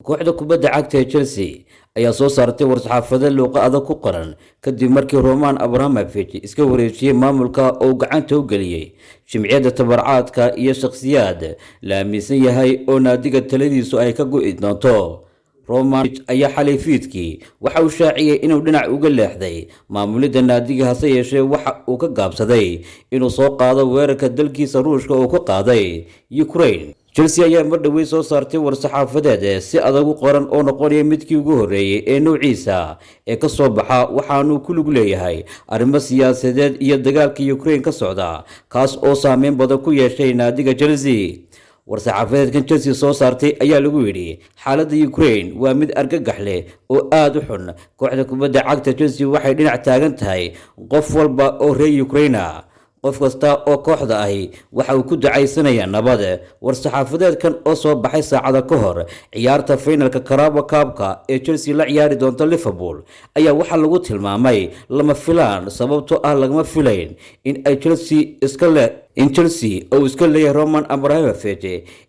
kooxda kubadda cagta ee Chelsea ayaa soo saartay war-saxaafada luuqa adag ku qoran kadib markii Roman Abramovich iska wareejiyay maamulka oo gacanta u geliyay jimciyada tabarucaadka iyo shakhsiyaad la aaminsan yahay oo naadiga taladiisu ay ka go'i doonto. Roman ayaa xalay fiidkii waxa uu shaaciyay inuu dhinac uga leexday maamulida naadiga, hase yeeshee waxa uu ka gaabsaday inuu soo qaado weerarka dalkiisa Ruushka oo ku qaaday Ukraine. Chelsea ayaa mar dhawey soo saartay war-saxaafadeed si adag u qoran oo noqonaya midkii ugu horeeyay ee noociisa ee ka soo baxa, waxaanu ku lug leeyahay arrimo siyaasadeed iyo dagaalka Ukraine ka socda, kaas oo saameyn badan ku yeeshay naadiga Chelsea. war-saxaafadeedkan Chelsea soo saartay ayaa lagu yidhi xaaladda Ukraine waa mid argagax leh oo aad u xun. kooxda kubadda cagta Chelsea waxay dhinac taagan tahay qof walba oo reer Ukraine ah. qof kasta oo kooxda ahi waxa uu ku ducaysanayaa nabad. war-saxaafadeedkan oo soo baxay saacada ka hor ciyaarta finalka Carabao Cup ee Chelsea la ciyaari doonto Liverpool ayaa waxa lagu tilmaamay lama filaan, sababtoo ah lagama filayn in Chelsea oo iska leeyahay Roman Abramovich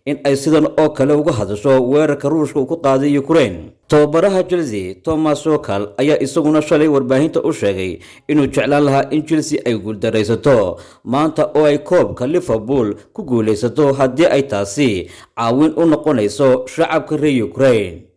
in ay sidan oo kale uga hadasho weerarka Ruushka uu ku qaaday Ukraine. tababaraha Chelsea Thomas Tuchel ayaa isaguna shalay warbaahinta u sheegay inuu jeclaan lahaa in Chelsea ay guuldareysato maanta oo ay koobka Liverpool ku guuleysato haddii ay taasi caawin u noqonayso shacabka reer Ukraine.